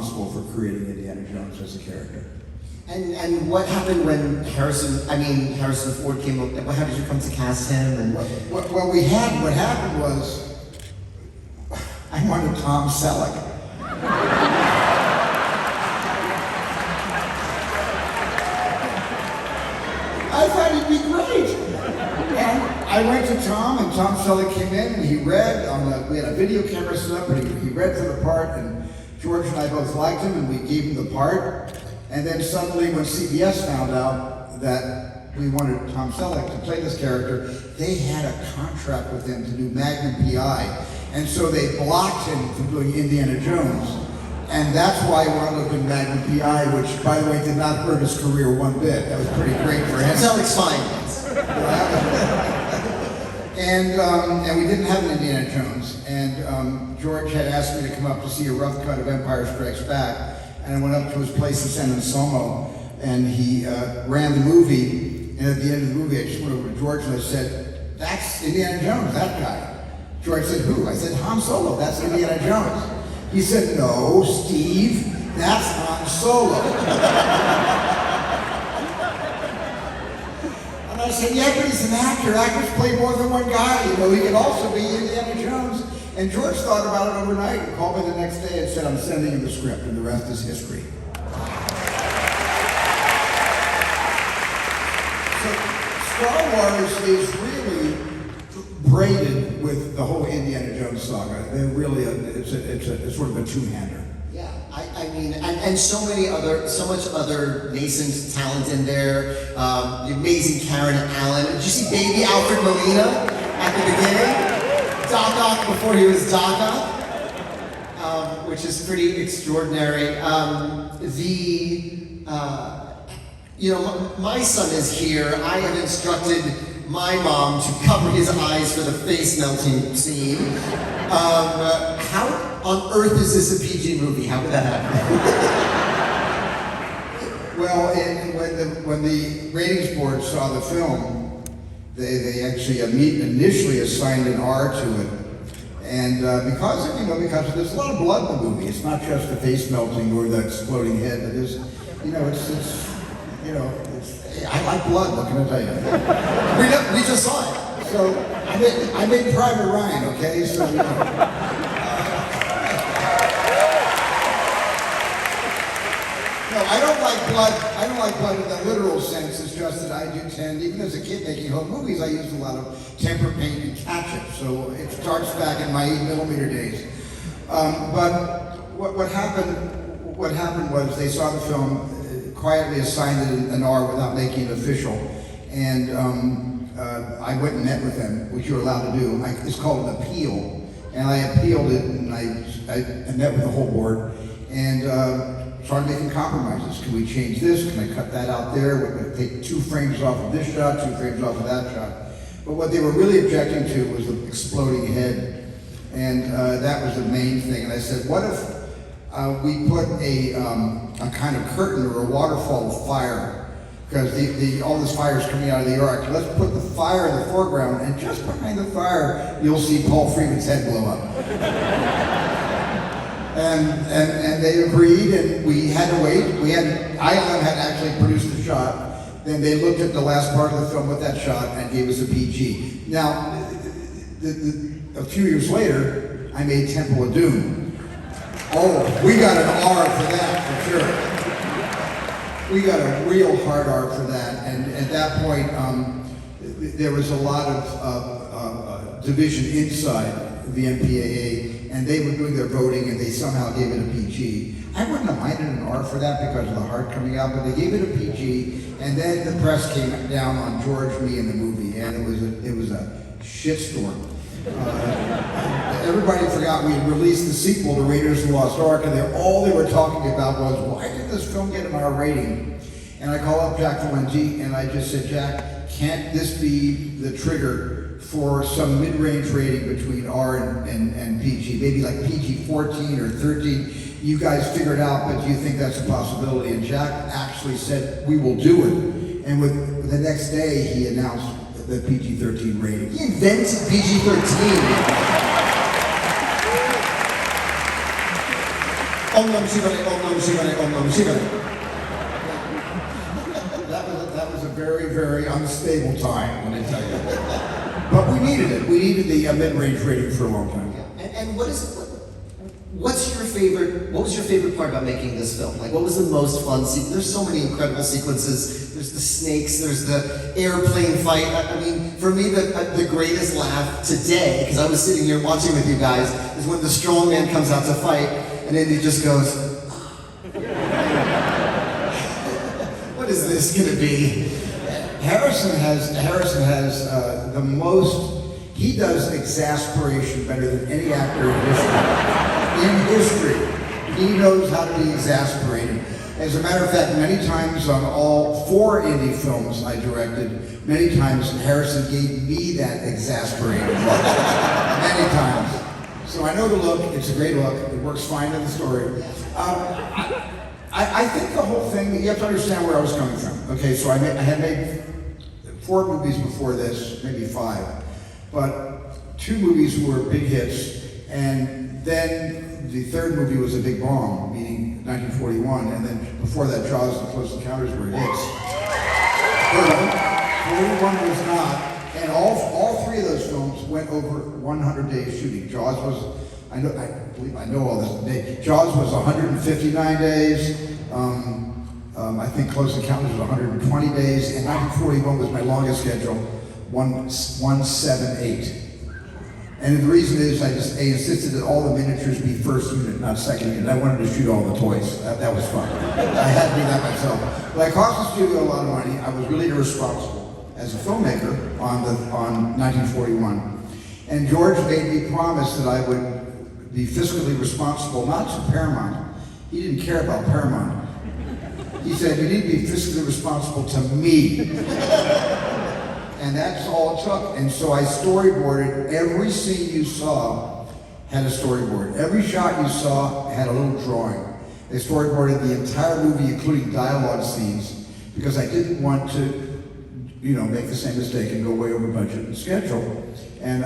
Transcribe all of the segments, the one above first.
responsible for creating Indiana Jones as a character. And what happened when Harrison Ford came up? How did you come to cast him? And What happened was, I wanted Tom Selleck. I thought he'd be great. And I went to Tom, and Tom Selleck came in, and he read we had a video camera set up, and he read for the part, and George and I both liked him, and we gave him the part. And then suddenly, when CBS found out that we wanted Tom Selleck to play this character, they had a contract with him to do Magnum PI. And so they blocked him from doing Indiana Jones. And that's why he wound up in Magnum PI, which, by the way, did not hurt his career one bit. That was pretty great for him. Selleck's fine. And we didn't have an Indiana Jones. And George had asked me to come up to see a rough cut of Empire Strikes Back. And I went up to his place in San Anselmo, and he ran the movie. And at the end of the movie, I just went over to George and I said, "That's Indiana Jones, that guy." George said, "Who?" I said, "Han Solo, that's Indiana Jones." He said, "No, Steve, that's Han Solo." And I said, "Yeah, but he's an actor. Actors play more than one guy. You know, he could also be Indiana Jones." And George thought about it overnight and called me the next day and said, "I'm sending him the script, and the rest is history." So Star Wars is really braided with the whole Indiana Jones saga. They're really, it's sort of a two-hander. Yeah, I mean, and so much other nascent talent in there. The amazing Karen Allen. Did you see baby Alfred Molina at the beginning? Doc Ock before he was Doc Ock, which is pretty extraordinary. My son is here. I have instructed my mom to cover his eyes for the face melting scene. How on earth is this a PG movie? How did that happen? Well, when the ratings board saw the film, they actually initially assigned an R to it, and because there's a lot of blood in the movie. It's not just the face melting or the exploding head. It is, I like blood. What can I tell you? We just saw it. So I made Private Ryan. Okay, so. No, I don't like blood. I don't like blood in the literal sense. It's just that I do tend, even as a kid making home movies, I used a lot of tempera paint and ketchup. So it starts back in my 8mm days. But what happened was they saw the film, quietly assigned it an R without making it official, and I went and met with them, which you're allowed to do. It's called an appeal, and I appealed it, and I met with the whole board, and started making compromises. Can we change this? Can I cut that out there? We're going to take 2 frames off of this shot, 2 frames off of that shot. But what they were really objecting to was the exploding head, and that was the main thing. And I said, what if we put a kind of curtain or a waterfall of fire? Because all this fire is coming out of the Ark. Let's put the fire in the foreground, and just behind the fire, you'll see Paul Freeman's head blow up. And they agreed, and we had to wait. ILM had actually produced the shot. Then they looked at the last part of the film with that shot and gave us a PG. Now, a few years later, I made Temple of Doom. Oh, we got an R for that, for sure. We got a real hard R for that, and at that point, there was a lot of division inside the MPAA, and they were doing their voting, and they somehow gave it a PG. I wouldn't have minded an R for that because of the heart coming out, but they gave it a PG, and then the press came down on George, me, and the movie, and it was a shitstorm. Everybody forgot we had released the sequel to Raiders of the Lost Ark, and all they were talking about was, why did this film get an R rating? And I called up Jack Valenti, and I just said, Jack, can't this be the trigger for some mid-range rating between R and PG? Maybe like PG-14 or 13. You guys figure it out, but do you think that's a possibility? And Jack actually said, we will do it. And with the next day, he announced the PG-13 rating. He invented PG-13. Om Nam Shivaya, Om Nam Shivaya, Om Nam Shivaya. That was a very, very unstable time, let me tell you. But we needed it. We needed the mid-range rating for a long time. And what was your favorite part about making this film? Like, what was the most fun there's so many incredible sequences. There's the snakes, there's the airplane fight. I mean, for me, the greatest laugh today, because I was sitting here watching with you guys, is when the strong man comes out to fight, and then he just goes, what is this gonna be? Harrison has the most. He does exasperation better than any actor in history. He knows how to be exasperated. As a matter of fact, many times on all 4 indie films I directed, many times Harrison gave me that exasperated look. Many times. So I know the look. It's a great look. It works fine in the story. I think the whole thing, you have to understand where I was coming from. Okay, so I had made 4 movies before this, maybe 5. But 2 movies were big hits, and then the 3rd movie was a big bomb, meaning 1941, and then before that, Jaws and Close Encounters were hits. 41 was not, and all 3 of those films went over 100 days shooting. Jaws was, I believe I know all this. Jaws was 159 days. I think Close Encounters was 120 days, and 1941 was my longest schedule, 178. And the reason is I insisted that all the miniatures be first unit, not second unit. I wanted to shoot all the toys. That was fun. I had to do that myself. But I cost the studio a lot of money. I was really irresponsible as a filmmaker on 1941. And George made me promise that I would be fiscally responsible, not to Paramount. He didn't care about Paramount. He said, you need to be fiscally responsible to me. And that's all it took. And so I storyboarded. Every scene you saw had a storyboard. Every shot you saw had a little drawing. They storyboarded the entire movie, including dialogue scenes, because I didn't want to, make the same mistake and go way over budget and schedule. And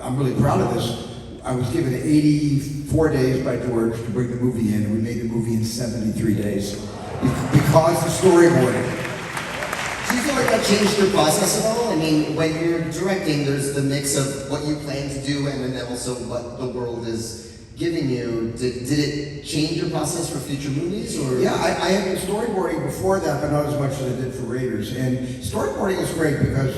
I'm really proud of this. I was given 84 days by George to bring the movie in, and we made the movie in 73 days because of storyboarding. Do you feel like that changed your process at all? I mean, when you're directing, there's the mix of what you plan to do and then also what the world is giving you. Did it change your process for future movies? Or? Yeah, I had been storyboarding before that, but not as much as I did for Raiders. And storyboarding is great because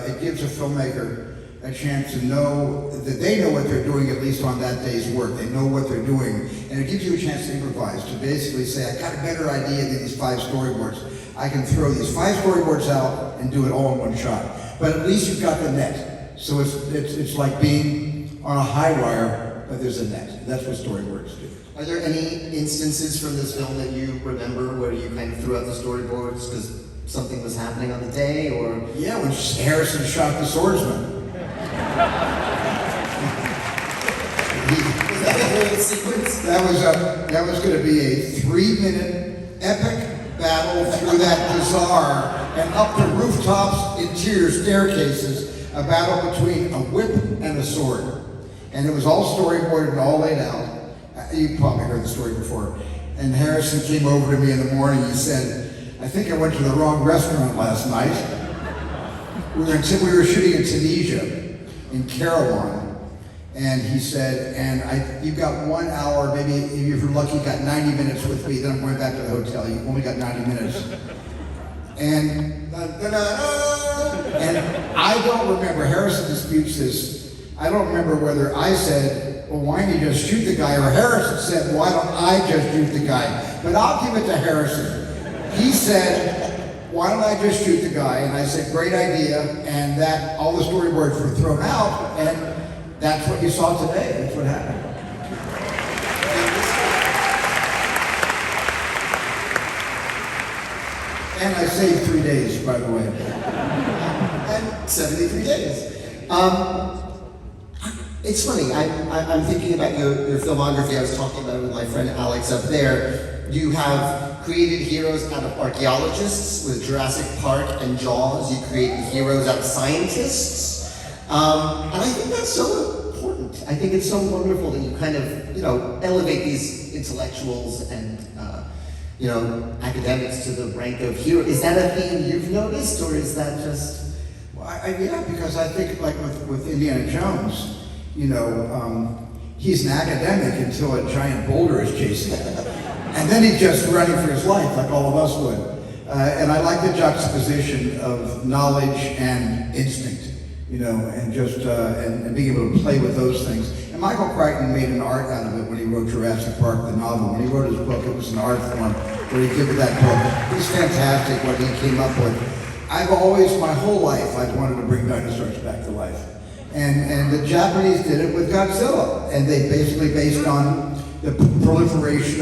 it gives a filmmaker a chance to know that they know what they're doing, at least on that day's work. They know what they're doing, and it gives you a chance to improvise, to basically say, I got a better idea than these 5 storyboards. I can throw these 5 storyboards out and do it all in one shot. But at least you've got the net. So it's like being on a high wire, but there's a net. That's what storyboards do. Are there any instances from this film that you remember where you kind of threw out the storyboards because something was happening on the day, or? Yeah, when Harrison shot the swordsman. Was that a whole sequence? That was going to be a 3-minute epic battle through that bazaar and up the rooftops, interior staircases, a battle between a whip and a sword. And it was all storyboarded and all laid out. You probably heard the story before. And Harrison came over to me in the morning. He said, I think I went to the wrong restaurant last night. We were shooting in Tunisia, in Kairouan. And he said, you've got 1 hour, maybe if you're lucky, you got 90 minutes with me, then I'm going back to the hotel. You only got 90 minutes. And I don't remember, Harrison disputes this, I don't remember whether I said, well, why don't you just shoot the guy, or Harrison said, why don't I just shoot the guy? But I'll give it to Harrison. He said, why don't I just shoot the guy? And I said, great idea, and that all the storyboards were thrown out, and that's what you saw today. That's what happened. And I saved 3 days, by the way. And 73 days. It's funny, I'm thinking about your filmography. I was talking about it with my friend Alex up there. You have created heroes out of archaeologists with Jurassic Park and Jaws. You create heroes out of scientists. And I think that's so important I think it's so wonderful that you kind of, elevate these intellectuals and, academics to the rank of hero. Is that a theme you've noticed, or is that just? Well, yeah, because I think like with Indiana Jones, he's an academic until a giant boulder is chasing him. And then he's just running for his life like all of us would. And I like the juxtaposition of knowledge and instinct, and just and being able to play with those things. And Michael Crichton made an art out of it when he wrote Jurassic Park, the novel. When he wrote his book, it was an art form where he did that book. It's fantastic what he came up with. I've always, my whole life, I've wanted to bring dinosaurs back to life. And the Japanese did it with Godzilla. And they basically based on the proliferation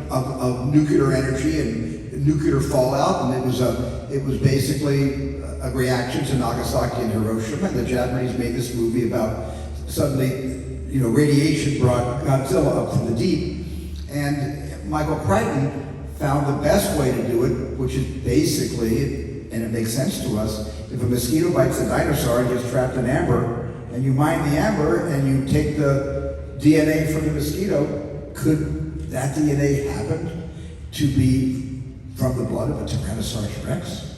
of nuclear energy and nuclear fallout, and it was basically a reaction to Nagasaki and Hiroshima. And the Japanese made this movie about suddenly, radiation brought Godzilla up from the deep, and Michael Crichton found the best way to do it, which is basically, and it makes sense to us, if a mosquito bites a dinosaur and gets trapped in amber, and you mine the amber and you take the DNA from the mosquito, could that DNA happen to be from the blood of a Tyrannosaurus Rex?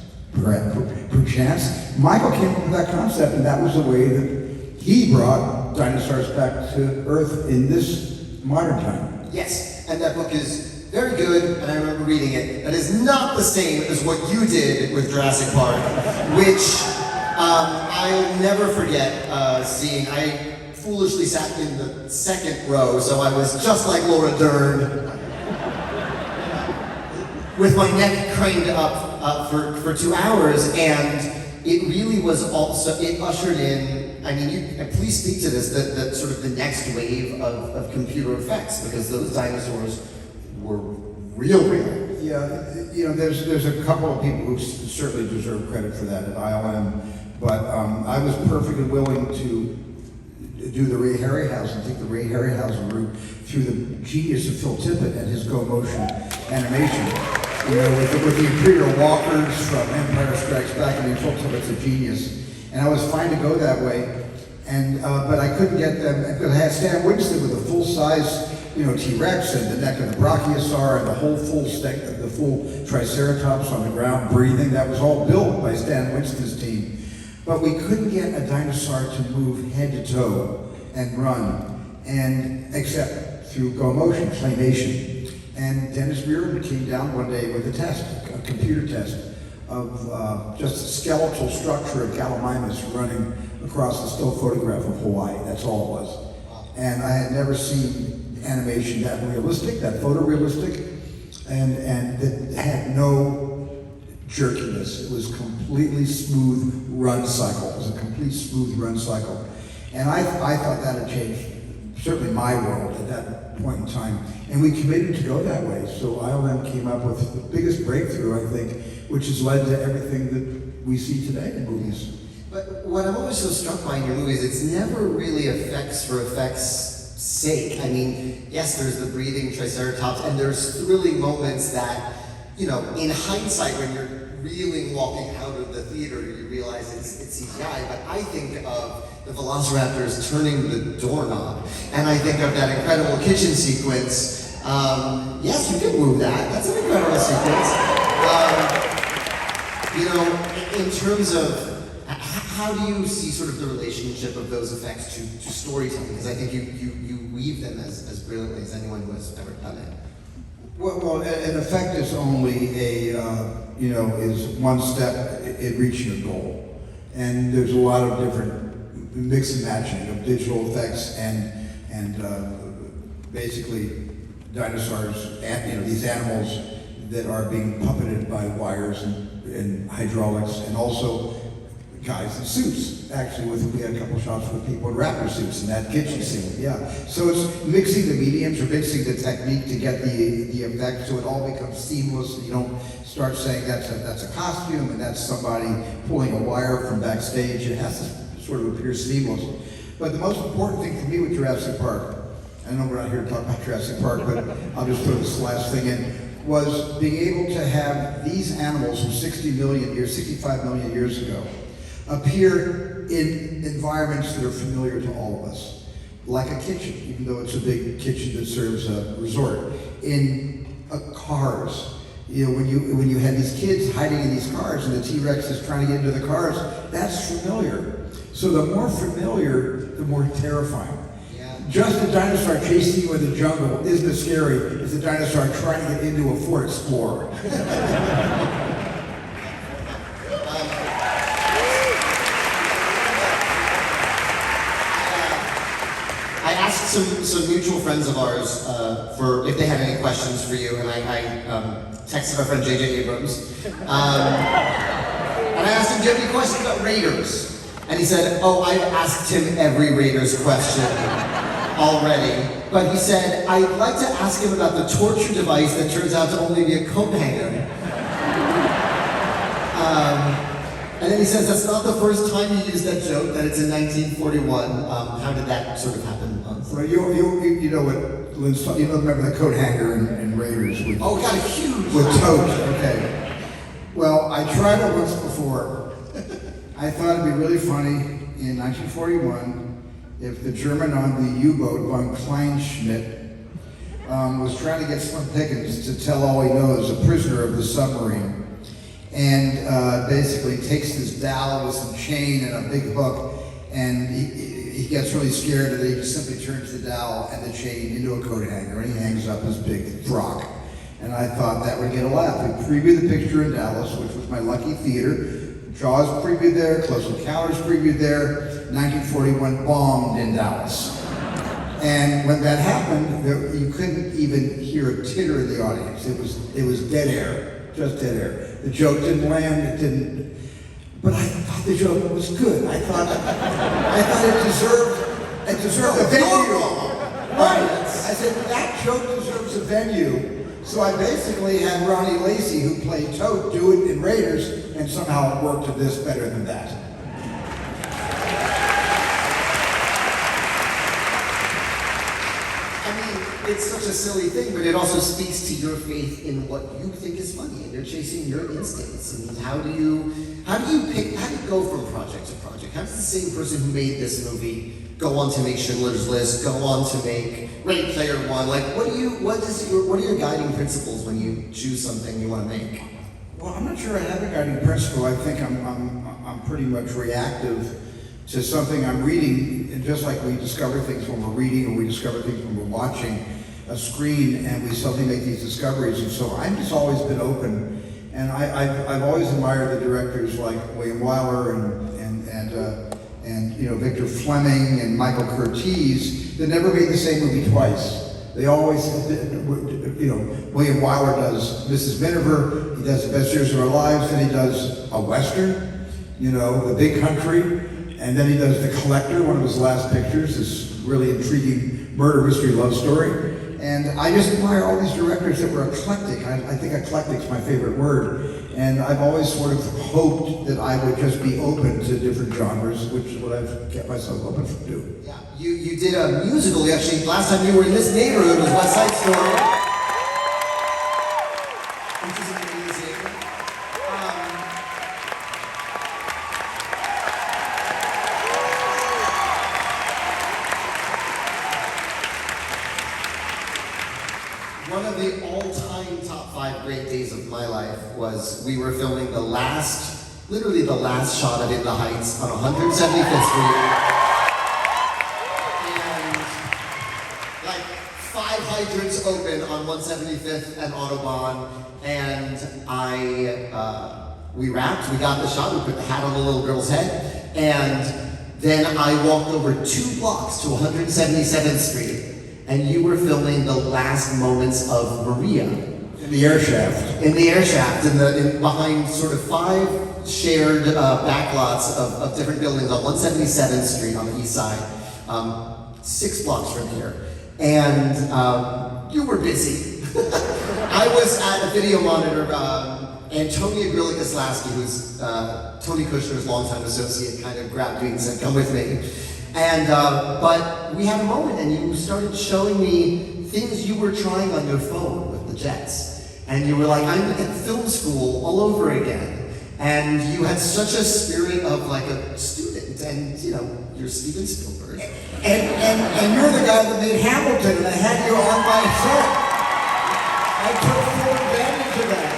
Perchance. Michael came up with that concept, and that was the way that he brought dinosaurs back to Earth in this modern time. Yes, and that book is very good, and I remember reading it. That is not the same as what you did with Jurassic Park, which I'll never forget seeing. I foolishly sat in the second row, so I was just like Laura Dern, with my neck craned up for 2 hours, and it really was also, it ushered in, please speak to this, the sort of the next wave of computer effects, because those dinosaurs were real. Yeah, there's a couple of people who certainly deserve credit for that at ILM, but I was perfectly willing to do the Ray Harryhausen, take the Ray Harryhausen route through the genius of Phil Tippett and his go-motion animation. With the Imperial Walkers from Empire Strikes Back, Phil Tippett's a genius. And I was fine to go that way, but I couldn't get them, because I had Stan Winston with a full-size, T-Rex and the neck of the Brachiosaur and the whole the full Triceratops on the ground breathing. That was all built by Stan Winston's team. But we couldn't get a dinosaur to move head to toe and run, except through go-motion, claymation. And Dennis Miranda came down one day with a computer test of just a skeletal structure of Gallimimus running across the still photograph of Hawaii. That's all it was. And I had never seen animation that realistic, that photorealistic, and that had no jerkiness. It was completely smooth run cycle. It was a complete smooth run cycle. And I thought that had changed, certainly my world at that point in time. And we committed to go that way. So ILM came up with the biggest breakthrough, I think, which has led to everything that we see today in movies. But what I'm always so struck by in your movies, it's never really effects for effects' sake. Yes, there's the breathing Triceratops, and there's thrilling moments that, in hindsight, when you're reeling walking out of the theater, you realize it's CGI. But I think of the Velociraptors turning the doorknob, and I think of that incredible kitchen sequence. Yes, you can move that. That's an incredible sequence. In terms of how do you see sort of the relationship of those effects to storytelling? Because I think you weave them as brilliantly as anyone who has ever done it. Well, an effect is only is one step in reaching a goal. And there's a lot of different mix and matching of digital effects and basically dinosaurs, and these animals that are being puppeted by wires and hydraulics, and also guys in suits. Actually, we had a couple shots with people in raptor suits in that kitchen scene. Yeah. So it's mixing the mediums or mixing the technique to get the effect, so it all becomes seamless. You don't start saying that's a costume and that's somebody pulling a wire from backstage. It has to sort of appear seamless. But the most important thing for me with Jurassic Park, I know we're not here to talk about Jurassic Park, but I'll just throw this last thing in, was being able to have these animals from 65 million years ago, appear in environments that are familiar to all of us. like a kitchen, even though it's a big kitchen that serves a resort. In cars, you know, when you had these kids hiding in these cars and the T-Rex is trying to get into the cars, that's familiar. So the more familiar, the more terrifying. Just a dinosaur chasing you in the jungle isn't as scary as a dinosaur trying to get into a Ford Explorer. I asked some mutual friends of ours for if they had any questions for you, and I texted our friend J.J. Abrams. And I asked him, do you have any questions about Raiders? And he said, oh, I've asked him every Raiders question already. But he said, I'd like to ask him about the torture device that turns out to only be a coat hanger. And then he says, that's not the first time you used that joke, that it's in 1941. How did that sort of happen? Well, you know what Lynn's talking, you remember the coat hanger in Raiders with, oh, got a huge with totes, okay. Well, I tried it once before. I thought it'd be really funny in 1941 if the German on the U-boat, von Kleinschmidt, was trying to get Slim Pickens to tell all he knows, a prisoner of the submarine, and basically takes this dowel with some chain and a big hook, and he gets really scared and then he just simply turns the dowel and the chain into a coat hanger and he hangs up his big frock. And I thought that would get a laugh. We previewed the picture in Dallas, which was my lucky theater. Jaws previewed there, Close Encounters previewed there, 1941 bombed in Dallas. And when that happened, you couldn't even hear a titter in the audience. It was dead air, just dead air. The joke didn't land, it didn't. But I thought the joke was good. I thought it deserved a venue. Right. I said that joke deserves a venue. So I basically had Ronnie Lacey, who played Toad, do it in Raiders, and somehow it worked to this better than that. It's such a silly thing, but it also speaks to your faith in what you think is funny, and you're chasing your instincts. I mean, how do you go from project to project? How does the same person who made this movie go on to make Schindler's List, go on to make Ready Player One? Like, what are your guiding principles when you choose something you want to make? Well, I'm not sure I have a guiding principle. I think I'm pretty much reactive to something I'm reading, and just like we discover things when we're reading or we discover things when we're watching a screen and we suddenly make these discoveries. And so I've just always been open, and I've always admired the directors like William Wyler and you know, Victor Fleming and Michael Curtiz that never made the same movie twice. They always, you know, William Wyler does Mrs. Miniver, he does The Best Years of Our Lives, then he does a Western, you know, The Big Country, and then he does The Collector, one of his last pictures, this really intriguing murder mystery love story. And I just admire all these directors that were eclectic. I think eclectic's my favorite word. And I've always sort of hoped that I would just be open to different genres, which is what I've kept myself open to do. Yeah, you did a musical. You actually, last time you were in this neighborhood was West Side Story, which is amazing. One of the all-time top 5 great days of my life was we were filming literally the last shot of In the Heights on 175th Street. And like 5 hydrants open on 175th and Autobahn, and we wrapped, we got the shot, we put the hat on the little girl's head, and then I walked over 2 blocks to 177th Street. And you were filming the last moments of Maria. In the air shaft. In the air shaft, behind sort of 5 shared backlots of different buildings on 177th Street on the east side, 6 blocks from here. And you were busy. I was at a video monitor, Antonia Grillick-Oslowski, who's Tony Kushner's longtime associate, kind of grabbed me and said, come with me. And, but we had a moment and you started showing me things you were trying on your phone with the jets. And you were like, I'm at film school all over again. And you had such a spirit of like a student, and you know, you're Steven Spielberg. And you're the guy that made Hamilton, and I had you on my set. I took full advantage of that.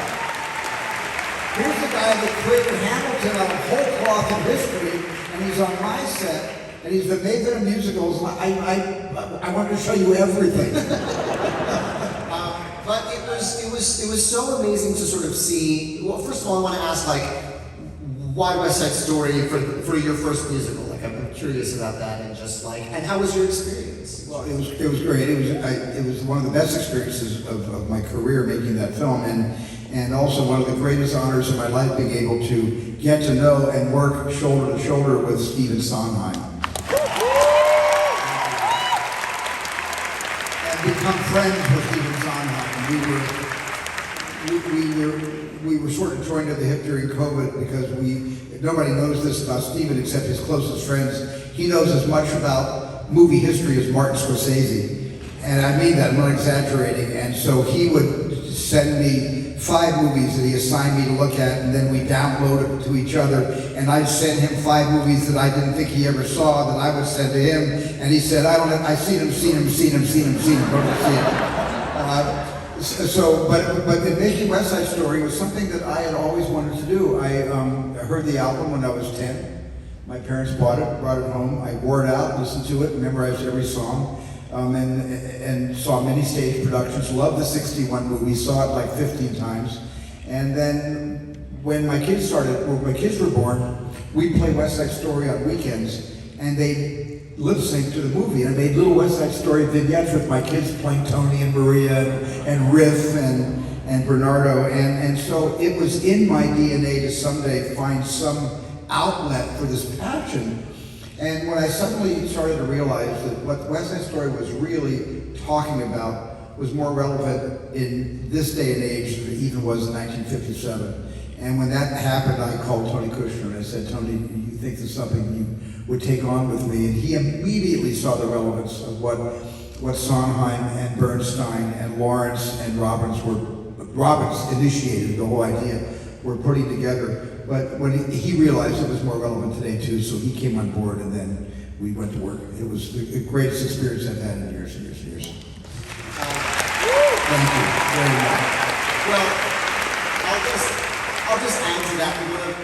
Here's the guy that created Hamilton out of whole cloth of history, and he's on my set, and he's the maven of musicals. And I wanted to show you everything. But it was so amazing to sort of see. Well, first of all, I want to ask, like, why West Side Story for your first musical? Like, I'm curious about that, and just like, and how was your experience? Well, it was great. It was one of the best experiences of my career making that film, and also one of the greatest honors of my life, being able to get to know and work shoulder to shoulder with Stephen Sondheim. And become friends with Stephen Sondheim. We were sort of joined at the hip during COVID because nobody knows this about Stephen except his closest friends. He knows as much about movie history as Martin Scorsese. And I mean that, I'm not exaggerating. And so he would send me 5 movies that he assigned me to look at, and then we download it to each other. And I'd send him 5 movies that I didn't think he ever saw that I would send to him. And he said, I've seen him, don't see it. But in making West Side Story was something that I had always wanted to do. I heard the album when I was 10. My parents brought it home. I wore it out, listened to it, memorized every song, and saw many stage productions. Loved the '61 movie, saw it like 15 times. And then when my kids were born, we'd play West Side Story on weekends, and they lip sync to the movie, and I made little West Side Story vignettes with my kids playing Tony and Maria and Riff and Bernardo, and so it was in my DNA to someday find some outlet for this passion. And when I suddenly started to realize that what West Side Story was really talking about was more relevant in this day and age than it even was in 1957. And when that happened, I called Tony Kushner and I said, Tony, you think there's something you would take on with me? And he immediately saw the relevance of what Sondheim and Bernstein and Lawrence and Robbins initiated, the whole idea, were putting together. But when he realized it was more relevant today too, so he came on board, and then we went to work. It was the greatest experience I've had in years and years and years. Thank you very much. Well, I'll just add to that.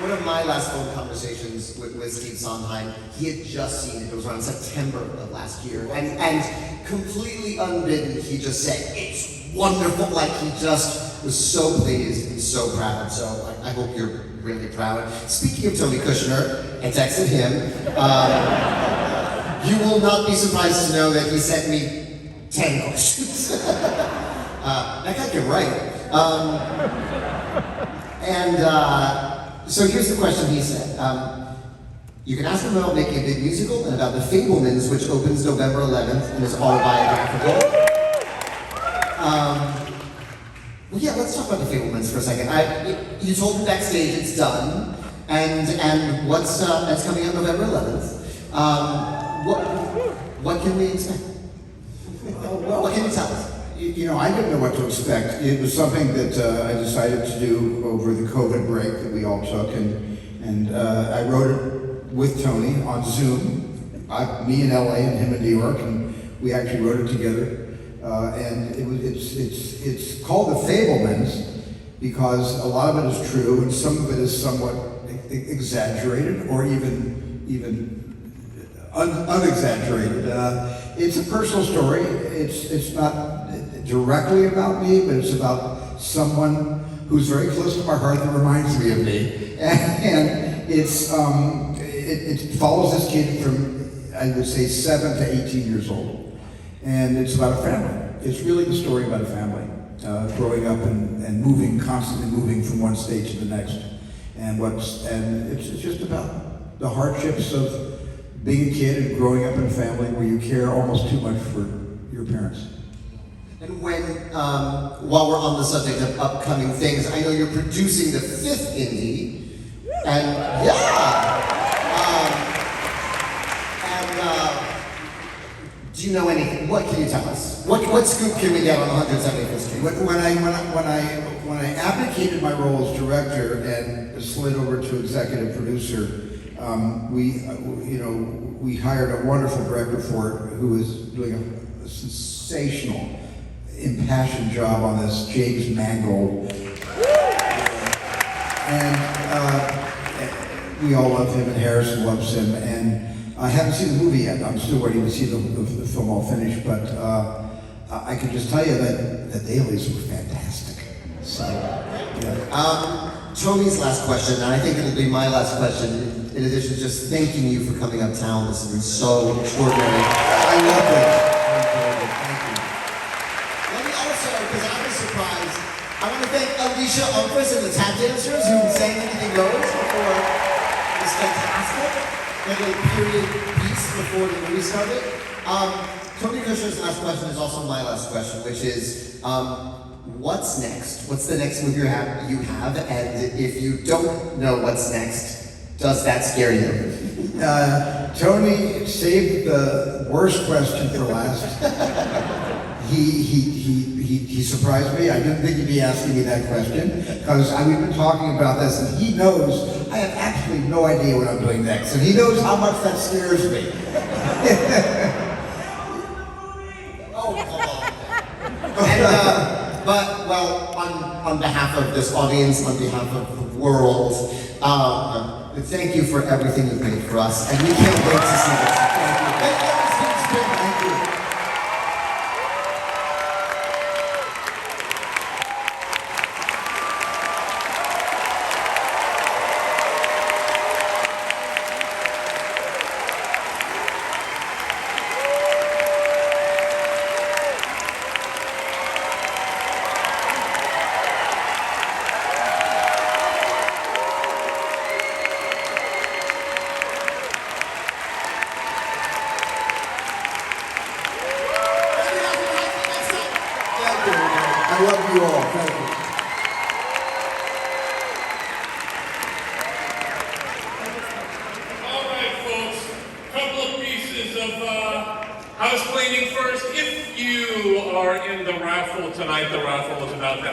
One of my last phone conversations with Steve Sondheim, he had just seen it. It was around September of last year, and completely unbidden, he just said, "It's wonderful." Like, he just was so pleased and so proud. So I hope you're really proud. Speaking of Tony Kushner, I texted him. You will not be surprised to know that he sent me 10 questions. That guy can write. So here's the question he said. You can ask him about making a big musical and about the Fabelmans, which opens November 11th and is autobiographical. Well, yeah, let's talk about the Fabelmans for a second. You told me backstage it's done, and what's that's coming out November 11th. What can we expect? What can you tell us? You know, I didn't know what to expect. It was something that I decided to do over the COVID break that we all took, and I wrote it with Tony on Zoom. Me in LA and him in New York, and we actually wrote it together. And it's called The Fabelmans because a lot of it is true, and some of it is somewhat exaggerated, or even unexaggerated. It's a personal story. It's not directly about me, but it's about someone who's very close to my heart that reminds me of me. And it follows this kid from, I would say, 7 to 18 years old. And it's about a family. It's really the story about a family growing up and moving, constantly moving from one state to the next. And it's just about the hardships of being a kid and growing up in a family where you care almost too much for your parents. And while we're on the subject of upcoming things, I know you're producing the 5th indie, and do you know anything? What can you tell us? What scoop can we get on 175th Street? When I abdicated my role as director and slid over to executive producer, we hired a wonderful director for it who is doing a sensational, impassioned job on this, James Mangold. And we all love him, and Harrison loves him. And I haven't seen the movie yet. I'm still waiting to see the film all finished, but I can just tell you that the dailies were fantastic. So, yeah. Tony's last question, and I think it'll be my last question, in addition to just thanking you for coming uptown. This has been so extraordinary. I love it. Thank you. Let me also, because I was surprised, I want to thank Alicia Umphress and the tap dancers who sang Anything Goes before this fantastic little period piece before the movie started. Tony Kushner's last question is also my last question, which is, what's next? What's the next movie you have? And if you don't know what's next, does that scare you? Tony saved the worst question for last. He surprised me. I didn't think he'd be asking me that question because we've been talking about this, and he knows I have absolutely no idea what I'm doing next, and he knows how much that scares me. Oh, come on. And, but, well, on behalf of this audience, on behalf of the world, thank you for everything you've made for us, and we can't wait to see this. Thank you. Thank you. I love you all. Thank you. All right, folks. Couple of pieces of house cleaning first. If you are in the raffle tonight, the raffle is about to